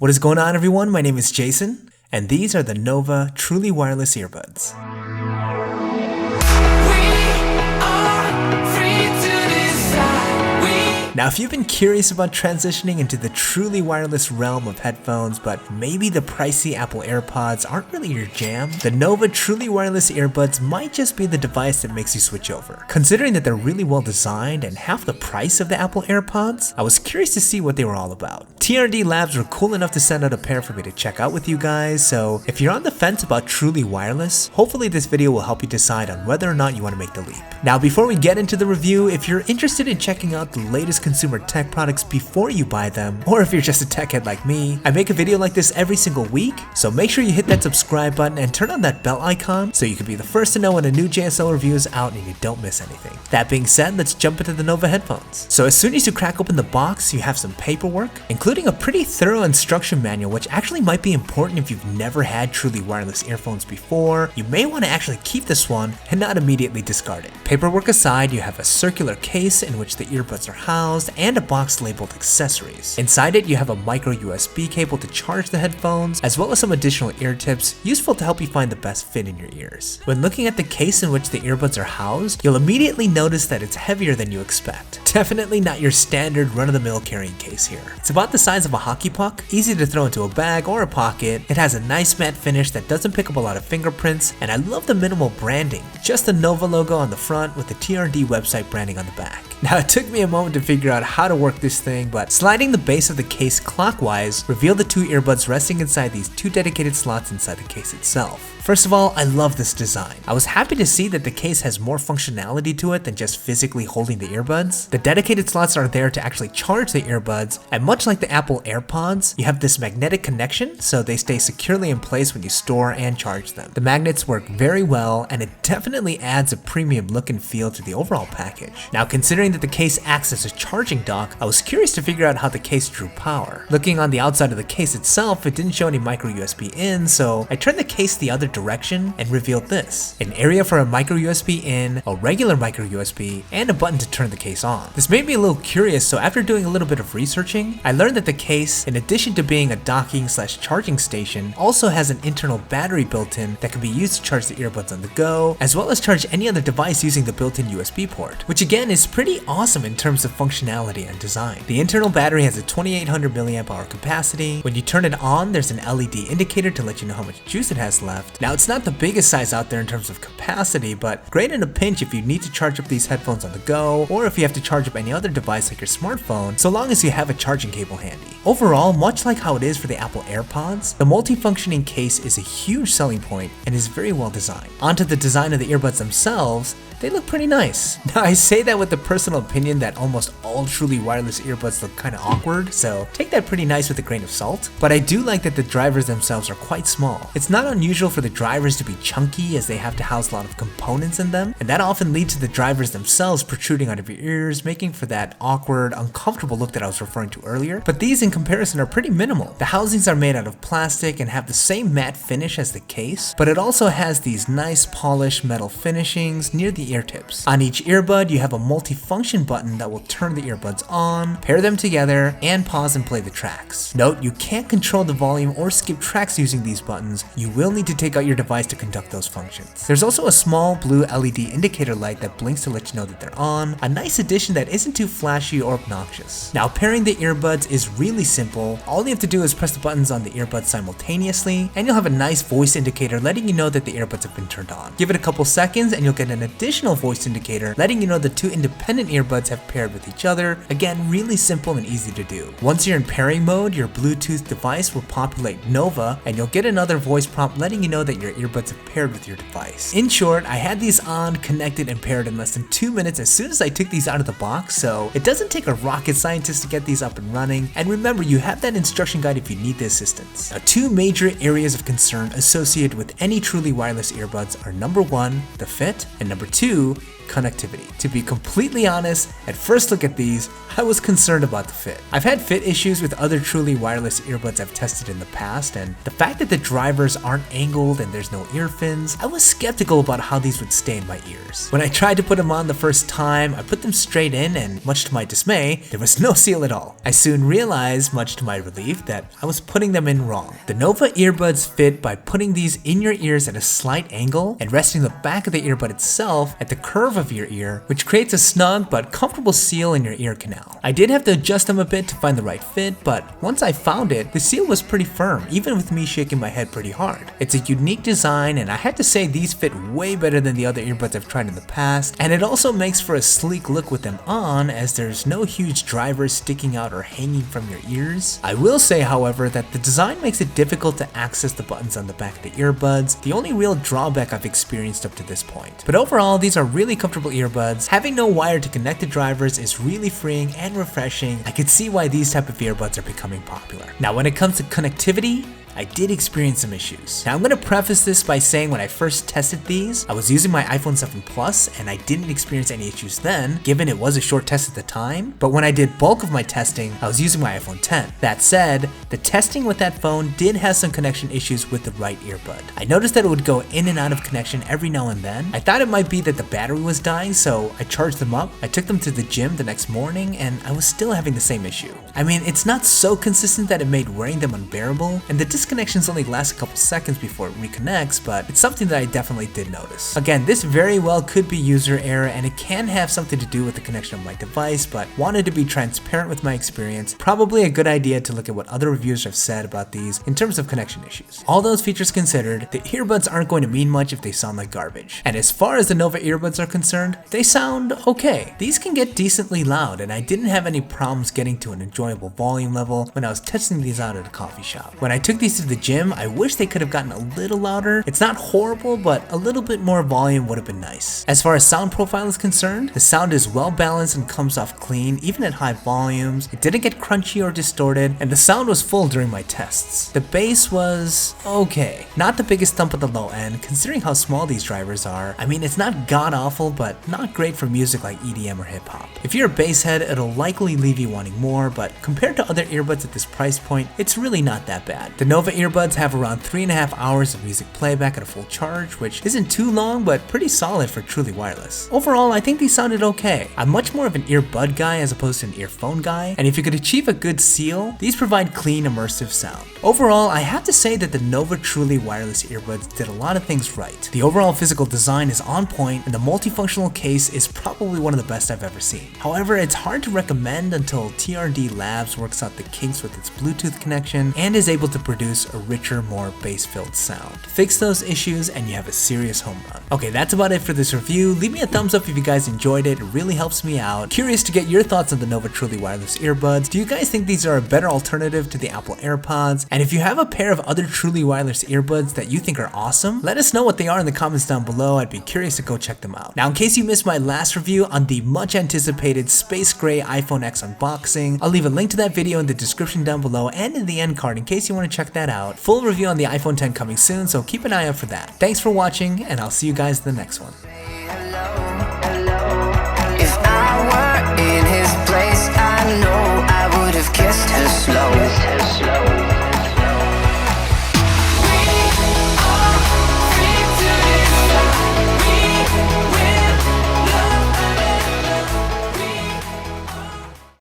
What is going on, everyone? My name is Jason, and these are the Nova Truly Wireless Earbuds. Now, if you've been curious about transitioning into the truly wireless realm of headphones, but maybe the pricey Apple Airpods aren't really your jam, the Nova Truly Wireless Earbuds might just be the device that makes you switch over. Considering that they're really well designed and half the price of the Apple Airpods, I was curious to see what they were all about. TRD Labs were cool enough to send out a pair for me to check out with you guys, so if you're on the fence about truly wireless, hopefully this video will help you decide on whether or not you want to make the leap. Now, before we get into the review, if you're interested in checking out the latest consumer tech products before you buy them, or if you're just a tech head like me, I make a video like this every single week, so make sure you hit that subscribe button and turn on that bell icon so you can be the first to know when a new JSL review is out and you don't miss anything. That being said, let's jump into the Nova headphones. So as soon as you crack open the box, you have some paperwork, including a pretty thorough instruction manual, which actually might be important if you've never had truly wireless earphones before. You may want to actually keep this one and not immediately discard it. Paperwork aside, you have a circular case in which the earbuds are housed and a box labeled accessories. Inside it, you have a micro USB cable to charge the headphones, as well as some additional ear tips useful to help you find the best fit in your ears. When looking at the case in which the earbuds are housed, you'll immediately notice that it's heavier than you expect. Definitely not your standard run-of-the-mill carrying case here. It's about the size of a hockey puck, easy to throw into a bag or a pocket. It has a nice matte finish that doesn't pick up a lot of fingerprints, and I love the minimal branding. Just the Nova logo on the front with the TRD website branding on the back. Now, it took me a moment to figure out how to work this thing, but sliding the base of the case clockwise revealed the two earbuds resting inside these two dedicated slots inside the case itself. First of all, I love this design. I was happy to see that the case has more functionality to it than just physically holding the earbuds. The dedicated slots are there to actually charge the earbuds, and much like the Apple Airpods, you have this magnetic connection so they stay securely in place when you store and charge them. The magnets work very well, and it definitely adds a premium look and feel to the overall package. Now, considering that the case acts as a charging dock, I was curious to figure out how the case drew power. Looking on the outside of the case itself, it didn't show any micro USB in, so I turned the case the other direction and revealed this: an area for a micro USB in, a regular micro USB, and a button to turn the case on. This made me a little curious, so after doing a little bit of researching, I learned that the case, in addition to being a docking/charging station, also has an internal battery built in that can be used to charge the earbuds on the go, as well as charge any other device using the built-in USB port, which again is pretty awesome in terms of functionality and design. The internal battery has a 2800 mAh capacity. When you turn it on, there's an LED indicator to let you know how much juice it has left. Now, it's not the biggest size out there in terms of capacity, but great in a pinch if you need to charge up these headphones on the go, or if you have to charge up any other device like your smartphone, so long as you have a charging cable handy. Overall, much like how it is for the Apple Airpods, the multifunctioning case is a huge selling point and is very well designed. Onto the design of the earbuds themselves, they look pretty nice. Now, I say that with the personal opinion that almost all truly wireless earbuds look kind of awkward, so take that pretty nice with a grain of salt. But I do like that the drivers themselves are quite small. It's not unusual for the drivers to be chunky as they have to house a lot of components in them, and that often leads to the drivers themselves protruding out of your ears, making for that awkward, uncomfortable look that I was referring to earlier. But these in comparison are pretty minimal. The housings are made out of plastic and have the same matte finish as the case, but it also has these nice polished metal finishings near the ear tips. On each earbud, you have a multi-function button that will turn the earbuds on, pair them together, and pause and play the tracks. Note, you can't control the volume or skip tracks using these buttons. You will need to take out your device to conduct those functions. There's also a small blue LED indicator light that blinks to let you know that they're on, a nice addition that isn't too flashy or obnoxious. Now, pairing the earbuds is really simple. All you have to do is press the buttons on the earbuds simultaneously, and you'll have a nice voice indicator letting you know that the earbuds have been turned on. Give it a couple seconds and you'll get an additional voice indicator letting you know the two independent earbuds have paired with each other. Again, really simple and easy to do. Once you're in pairing mode, your Bluetooth device will populate Nova, and you'll get another voice prompt letting you know that your earbuds have paired with your device. In short, I had these on, connected, and paired in less than 2 minutes as soon as I took these out of the box, so it doesn't take a rocket scientist to get these up and running. And remember, you have that instruction guide if you need the assistance. Now, two major areas of concern associated with any truly wireless earbuds are number one, the fit, and number two, 2, connectivity. To be completely honest, at first look at these, I was concerned about the fit. I've had fit issues with other truly wireless earbuds I've tested in the past, and the fact that the drivers aren't angled and there's no ear fins, I was skeptical about how these would stay in my ears. When I tried to put them on the first time, I put them straight in and much to my dismay, there was no seal at all. I soon realized, much to my relief, that I was putting them in wrong. The Nova earbuds fit by putting these in your ears at a slight angle and resting the back of the earbud itself at the curve of your ear, which creates a snug but comfortable seal in your ear canal. I did have to adjust them a bit to find the right fit, but once I found it, the seal was pretty firm, even with me shaking my head pretty hard. It's a unique design, and I had to say these fit way better than the other earbuds I've tried in the past, and it also makes for a sleek look with them on, as there's no huge drivers sticking out or hanging from your ears. I will say, however, that the design makes it difficult to access the buttons on the back of the earbuds, the only real drawback I've experienced up to this point. But overall, these are really comfortable earbuds. Having no wire to connect the drivers is really freeing and refreshing. I could see why these type of earbuds are becoming popular. Now, when it comes to connectivity, I did experience some issues. Now I'm going to preface this by saying when I first tested these, I was using my iPhone 7 Plus and I didn't experience any issues then, given it was a short test at the time, but when I did bulk of my testing, I was using my iPhone 10. That said, the testing with that phone did have some connection issues with the right earbud. I noticed that it would go in and out of connection every now and then. I thought it might be that the battery was dying, so I charged them up. I took them to the gym the next morning and I was still having the same issue. I mean, it's not so consistent that it made wearing them unbearable, and the disconnections only last a couple seconds before it reconnects, but it's something that I definitely did notice. Again, this very well could be user error and it can have something to do with the connection of my device, but wanted to be transparent with my experience. Probably a good idea to look at what other reviewers have said about these in terms of connection issues. All those features considered, the earbuds aren't going to mean much if they sound like garbage. And as far as the Nova earbuds are concerned, they sound okay. These can get decently loud, and I didn't have any problems getting to an enjoyable volume level when I was testing these out at a coffee shop. When I took these to the gym, I wish they could have gotten a little louder. It's not horrible, but a little bit more volume would have been nice. As far as sound profile is concerned, the sound is well balanced and comes off clean, even at high volumes. It didn't get crunchy or distorted, and the sound was full during my tests. The bass was okay. Not the biggest thump at the low end, considering how small these drivers are. I mean, it's not god awful, but not great for music like EDM or hip hop. If you're a bass head, it'll likely leave you wanting more, but compared to other earbuds at this price point, it's really not that bad. The Nova earbuds have around 3.5 hours of music playback at a full charge, which isn't too long, but pretty solid for truly wireless. Overall, I think these sounded okay. I'm much more of an earbud guy as opposed to an earphone guy, and if you could achieve a good seal, these provide clean, immersive sound. Overall, I have to say that the Nova truly wireless earbuds did a lot of things right. The overall physical design is on point, and the multifunctional case is probably one of the best I've ever seen. However, it's hard to recommend until TRD Labs works out the kinks with its Bluetooth connection and is able to produce a richer, more bass-filled sound. Fix those issues and you have a serious home run. Okay, that's about it for this review. Leave me a thumbs up if you guys enjoyed it. It really helps me out. Curious to get your thoughts on the Nova truly wireless earbuds. Do you guys think these are a better alternative to the Apple Airpods? And if you have a pair of other truly wireless earbuds that you think are awesome, let us know what they are in the comments down below. I'd be curious to go check them out. Now, in case you missed my last review on the much anticipated space gray iPhone X unboxing, I'll leave a link to that video in the description down below and in the end card in case you want to check that out. Full review on the iPhone 10 coming soon, so keep an eye out for that. Thanks for watching, and I'll see you guys in the next one. If I were in his place, I know I would have kissed her slow.